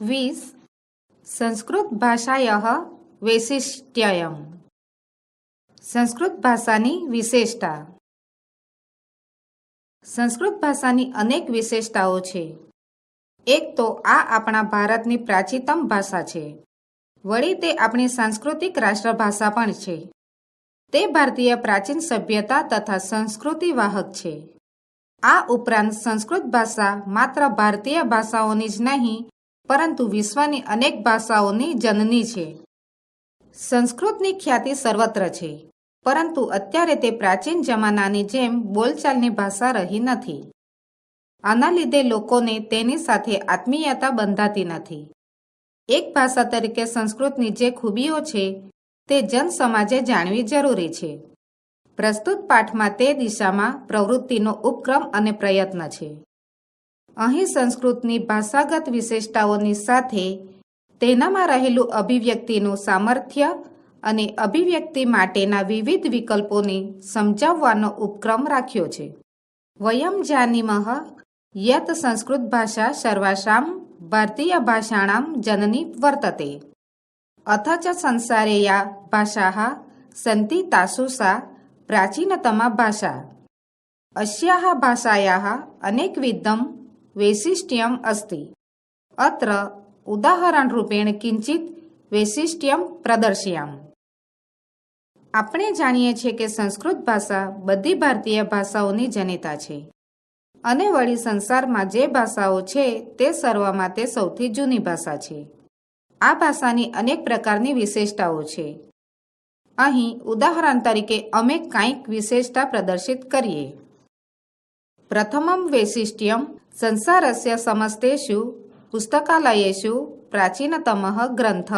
20 સંસ્કૃત ભાષાયઃ વૈશિષ્ટ્યમ. સંસ્કૃત ભાષાની વિશેષતા. સંસ્કૃત ભાષાની અનેક વિશેષતાઓ છે. એક તો આ આપણા ભારતની પ્રાચીનતમ ભાષા છે. વળી તે આપણી સાંસ્કૃતિક રાષ્ટ્રભાષા પણ છે. તે ભારતીય પ્રાચીન સભ્યતા તથા સંસ્કૃતિ વાહક છે. આ ઉપરાંત સંસ્કૃત ભાષા માત્ર ભારતીય ભાષાઓની જ નહીં પરંતુ વિશ્વની અનેક ભાષાઓની જનની છે. સંસ્કૃતની ખ્યાતિ સર્વત્ર છે, પરંતુ અત્યારે તે પ્રાચીન જમાનાની જેમ બોલચાલની ભાષા રહી નથી. આના લીધે લોકોને તેની સાથે આત્મીયતા બંધાતી નથી. એક ભાષા તરીકે સંસ્કૃતની જે ખૂબીઓ છે તે જનસમાજે જાણવી જરૂરી છે. પ્રસ્તુત પાઠમાં તે દિશામાં પ્રવૃત્તિનો ઉપક્રમ અને પ્રયત્ન છે. અહીં સંસ્કૃતની ભાષાગત વિશેષતાઓની સાથે તેનામાં રહેલું અભિવ્યક્તિનું સામર્થ્ય અને અભિવ્યક્તિ માટેના વિવિધ વિકલ્પોને સમજાવવાનો ઉપક્રમ રાખ્યો છે. વયમ જાનીમઃ યત સંસ્કૃત ભાષા સર્વાસામ ભારતીય ભાષાણામ જનની વર્તતે. અથ ચ સંસારે યા ભાષાઃ સન્તિ તાસુ સા પ્રાચીનતમા ભાષા. અસ્યાઃ ભાષાયાઃ અનેકવિધં વૈશિષ્ટ્યમ અસ્તિ. અત્ર ઉદાહરણરૂપેણ કિંચિત વૈશિષ્ટ્યમ પ્રદર્શયામ. આપણે જાણીએ છીએ કે સંસ્કૃત ભાષા બધી ભારતીય ભાષાઓની જનિતા છે અને વળી સંસારમાં જે ભાષાઓ છે તે સર્વમાં તે સૌથી જૂની ભાષા છે. આ ભાષાની અનેક પ્રકારની વિશેષતાઓ છે. અહીં ઉદાહરણ તરીકે અમે કંઈક વિશેષતા પ્રદર્શિત કરીએ. પ્રથમમ વૈશિષ્ટ્યમ સંસારસ્ય સમસ્તેષુ પુસ્તકાલયેષુ પ્રાચીનતમઃ ગ્રંથઃ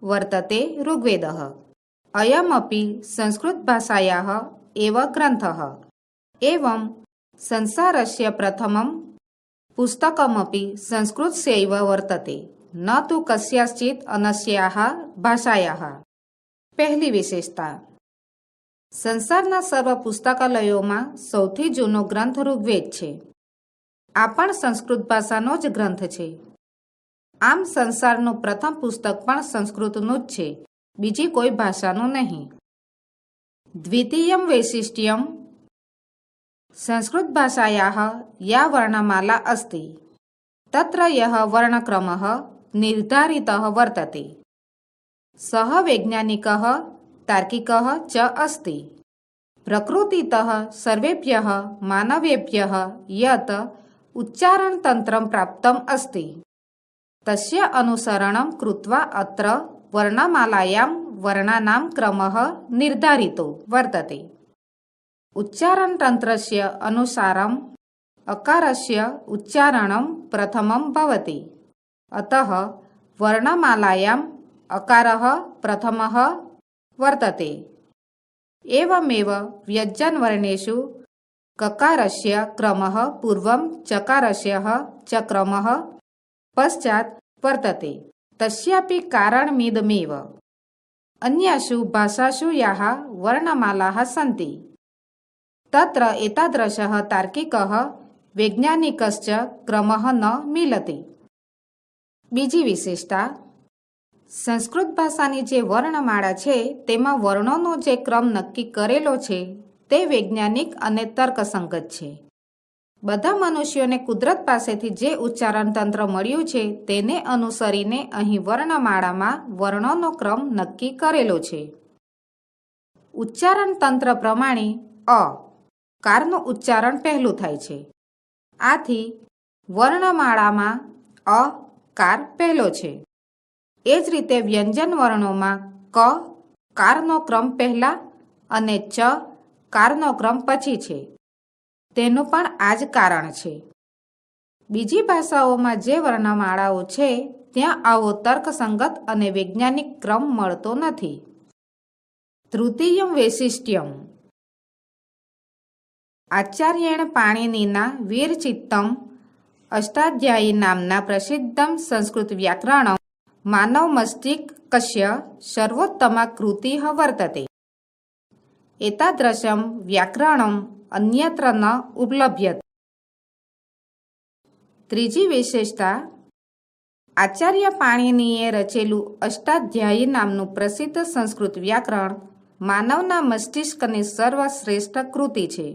વર્તતે ઋગ્વેદઃ. અયમપી સંસ્કૃત ભાષાયાઃ એવ ગ્રંથઃ. એવં સંસારસ્ય પ્રથમં પુસ્તકમપી સંસ્કૃતસ્યૈવ વર્તતે ન તુ કસ્યાશ્ચિત અનસ્યાઃ ભાષાયાઃ. પહેલી વિશેષતા. સંસારના સર્વ પુસ્તકાલયોમાં સૌથી જૂનો ગ્રંથ ઋગ્વેદ છે. આ પણ સંસ્કૃત ભાષાનો જ ગ્રંથ છે. આમ સંસારનું પ્રથમ પુસ્તક પણ સંસ્કૃતનું જ છે, બીજી કોઈ ભાષાનું નહીં. દ્વિતીયમ વૈશિષ્ટ્યમ સંસ્કૃત ભાષાયાઃ યા વર્ણમાલા અસ્તિ તત્ર યઃ વર્ણક્રમઃ નિર્ધારિતઃ વર્તતે સઃ વૈજ્ઞાનિકઃ તાર્કિકઃ ચ અસ્તિ. પ્રકૃતિતઃ સર્વેભ્યઃ માનવેભ્યઃ યત ઉચ્ચારણતંત્રં પ્રાપ્તમ અસ્તિ તસ્ય અનુસરણં કૃત્વા અત્ર વર્ણમાલાયાં વર્ણાનાં ક્રમઃ નિર્ધારિતો વર્તતે. ઉચ્ચારણતંત્રસ્ય અનુસારम् અકારસ્ય ઉચ્ચારણં પ્રથમં ભવતિ. અતઃ વર્ણમાલાયાम् અકારઃ પ્રથમઃ વર્તતે. એવમેવ વ્યંજનવર્ણેષુ કકારસ્ય ક્રમઃ પૂર્વં ચકારસ્ય ચ ક્રમઃ પશ્ચાત વર્તતે. તસ્યાપि કારણમિદમેવ. અન્યાસુ ભાષાસુ યાઃ વર્ણમાલાઃ સન્તિ તત્ર એતાદૃશઃ તાર્કિકઃ વૈજ્ઞાનિકશ્ચ ક્રમઃ ન મિલતિ. બીજી વિશેષતા. સંસ્કૃત ભાષાની જે વર્ણમાળા છે તેમાં વર્ણોનો જે ક્રમ નક્કી કરેલો છે તે વૈજ્ઞાનિક અને તર્કસંગત છે. બધા મનુષ્યોને કુદરત પાસેથી જે ઉચ્ચારણ તંત્ર મળ્યું છે તેને અનુસરીને અહીં વર્ણમાળામાં વર્ણોનો ક્રમ નક્કી કરેલો છે. ઉચ્ચારણ તંત્ર પ્રમાણે અ કારનું ઉચ્ચારણ પહેલું થાય છે. આથી વર્ણમાળામાં અ કાર પહેલો છે. એ જ રીતે વ્યંજન વર્ણોમાં ક કારનો ક્રમ પહેલા અને ચ કારનો ક્રમ પછી છે. તેનું પણ આ જ કારણ છે. બીજી ભાષાઓમાં જે વર્ણમાળાઓ છે ત્યાં આવો તર્કસંગત અને વૈજ્ઞાનિક ક્રમ મળતો નથી. તૃતીયમ વૈશિષ્ટ્યમ આચાર્યેણ પાણિનિના વીરચિત્તમ અષ્ટાધ્યાયી નામના પ્રસિદ્ધમ સંસ્કૃત વ્યાકરણમ માનવ મસ્તિષ્કસ્ય સર્વોત્તમા કૃતિઃ વર્તતે. એતાદૃશમ વ્યાકરણમ અન્યત્ર ન ઉપલભ્યતે. ત્રીજી વિશેષતા. આચાર્ય પાણિનીએ રચેલું અષ્ટાધ્યાયી નામનું પ્રસિદ્ધ સંસ્કૃત વ્યાકરણ માનવના મસ્તિષ્કની સર્વશ્રેષ્ઠ કૃતિ છે.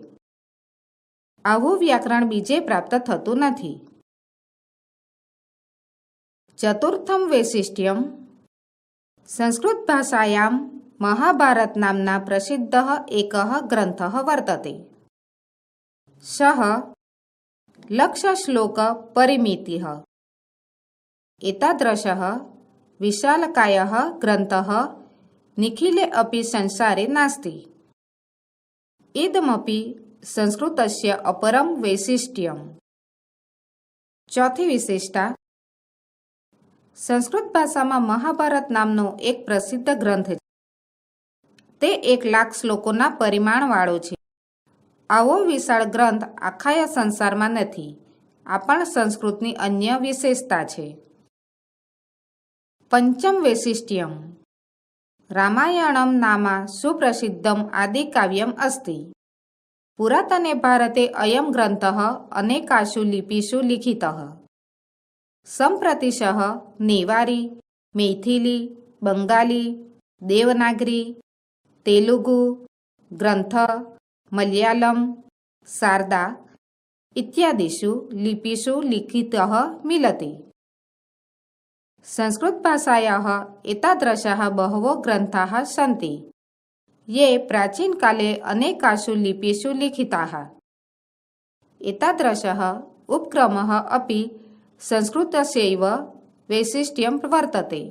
આવું વ્યાકરણ બીજે પ્રાપ્ત થતું નથી. ચતુર્થમ વૈશિષ્ટ્યમ સંસ્કૃત ભાષાયામ મહાભારત નામના પ્રસિદ્ધઃ એકઃ ગ્રંથઃ વર્તતે. સઃ લક્ષશ્લોક પરિમિતિઃ. એતાદૃશઃ વિશાલકાયઃ ગ્રંથઃ નિખિલે અપि સંસારે નાસ્તિ. ઇદમપि સંસ્કૃતસ્ય અપરમ વૈશિષ્ટ્યમ. ચોથી વિશેષતા સંસ્કૃત ભાષામાં મહાભારત નામનો એક પ્રસિદ્ધ ગ્રંથ છે. તે 1,00,000 શ્લોકોના પરિમાણવાળો છે. આવો વિશાળ ગ્રંથ આખાયા સંસારમાં નથી. આ પણ સંસ્કૃતની અન્ય વિશેષતા છે. પંચમ વૈશિષ્ટ્યમ રામાયણમ નામા સુપ્રસિદ્ધમ આદિકાવ્યમ અસ્તિ. પુરાતને ભારતે અયમ ગ્રંથઃ અનેકાસુ લિપિષુ લિખિતઃ. સંપ્રતિશઃ નેવારી, મૈથિલી, બંગાળી, દેવનાગરી, તેલુગુ ગ્રંથ, મલયાલમ, શારદા ઇત્યાદિષુ લિપિષુ લિખિતઃ મિલતિ. સંસ્કૃત ભાષાયાः एतादृशाः बहवो ग्रन्थाः सन्ति ये प्राचीनकाले अनेकासु लिपिषु लिखिताः. एतादृशः उपक्रमः अपि संस्कृतस्यैव वैशिष्ट्यं वर्तते.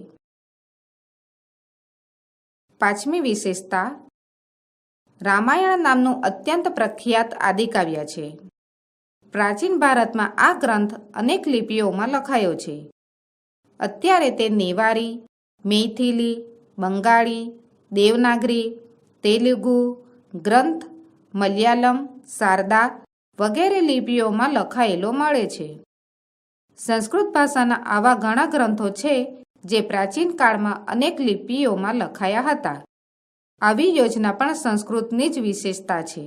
પાંચમી વિશેષતા રામાયણ નામનું અત્યંત પ્રખ્યાત આદિકાવ્ય છે. પ્રાચીન ભારતમાં આ ગ્રંથ અનેક લિપિઓમાં લખાયો છે. અત્યારે તે નેવારી, મૈથિલી, બંગાળી, દેવનાગરી, તેલુગુ ગ્રંથ, મલયાલમ, શારદા વગેરે લિપિઓમાં લખાયેલો મળે છે. સંસ્કૃત ભાષાના આવા ઘણા ગ્રંથો છે જે પ્રાચીન કાળમાં અનેક લિપિઓમાં લખાયા હતા. આવી યોજના પણ સંસ્કૃતની જ વિશેષતા છે.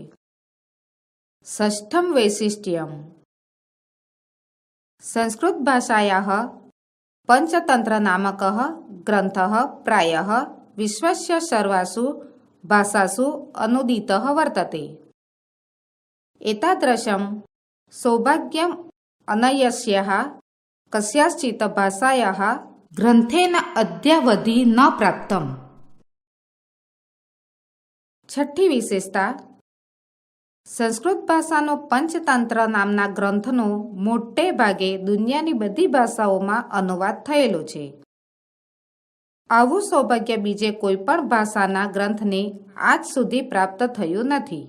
ષષ્ઠમ વૈશિષ્ટ્યમ સંસ્કૃત ભાષાયાः પંચતંત્ર નામકઃ ગ્રંથઃ પ્રાયઃ વિશ્વસ્ય સર્વાસુ ભાષાસુ અનુદિતઃ વર્તતે. એતાદૃશં સૌભાગ્યમ અનયસ્યાઃ કસ્યાશ્ચિત ભાષાયાઃ ગ્રંથેન અદ્યાવધિ ન પ્રાપ્તમ. છઠ્ઠી વિશેષતા સંસ્કૃત ભાષાનો પંચતંત્ર નામના ગ્રંથનો મોટે ભાગે દુનિયાની બધી ભાષાઓમાં અનુવાદ થયેલો છે. આવું સૌભાગ્ય બીજે કોઈ પણ ભાષાના ગ્રંથને આજ સુધી પ્રાપ્ત થયું નથી.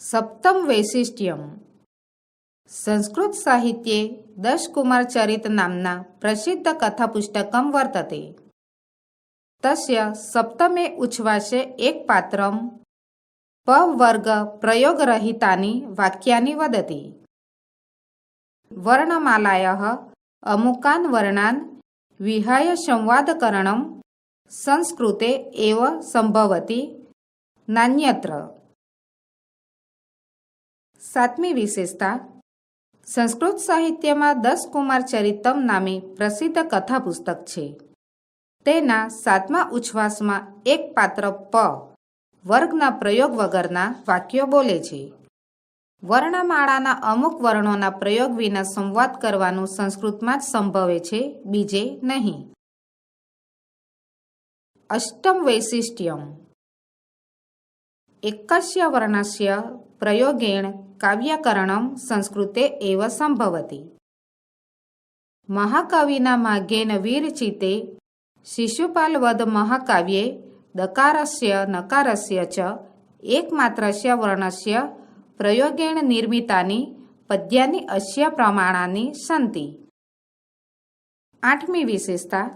સપ્તમ વૈશિષ્ટ્યમ સંસ્કૃત સાહિત્યે દશકુમાર ચરિત નામના પ્રસિદ્ધ કથા પુસ્તકમ વર્તતે. તસ્ય સપ્તમે ઉચ્છ્વાસે એક પાત્રમ પવર્ગ પ્રયોગરહિતાની વાક્યાની વદતિ. વર્ણમાલાયાः અમુકાન વર્ણાન વિહાય સંવાદકરણમ સંસ્કૃતે એવ સંભવતિ નાન્યત્ર. સાતમી વિશેષતા સંસ્કૃત સાહિત્યમાં દશકુમાર ચરિતમ નામે પ્રસિદ્ધ કથા પુસ્તક છે. તેના 7મા ઉચ્છ્વાસમાં એક પાત્ર પ વર્ગના પ્રયોગ વગરના વાક્યો બોલે છે. વર્ણમાળાના અમુક વર્ણોના પ્રયોગ વિના સંવાદ કરવાનું સંસ્કૃતમાં જ સંભવે છે, બીજે નહીં. અષ્ટમ વૈશિષ્ટ્યમ એકસ્ય વર્ણસ્ય પ્રયોગેણ કાવ્યકરણમ સંસ્કૃતે એવ સંભવતિ. મહાકવિના માર્ગેણ વિરચિતે શિશુપાલવદ મહાકાવ્યે દકારસ્ય નકારસ્ય ચ એકમાત્રસ્ય વર્ણસ્ય પ્રયોગેણ નિર્મિતાની પદ્યાની અસ્ય પ્રમાણાની સંતિ. આઠમી વિશેષતા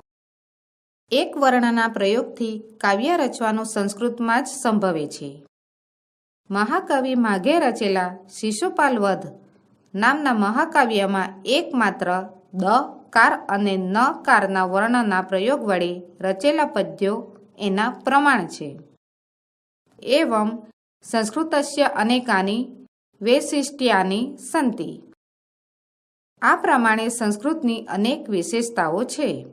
એક વર્ણના પ્રયોગથી કાવ્ય રચવાનું સંસ્કૃતમાં જ સંભવે છે. મહાકવિ માઘે રચેલા શિશુપાલવધ નામના મહાકાવ્યમાં એકમાત્ર દ કાર અને ન કારના વર્ણના પ્રયોગ વડે રચેલા પદ્યો એના પ્રમાણ છે. એવં સંસ્કૃતસ્ય અનેકાની વૈશિષ્ટ્યાની સંતિ. આ પ્રમાણે સંસ્કૃતની અનેક વિશેષતાઓ છે.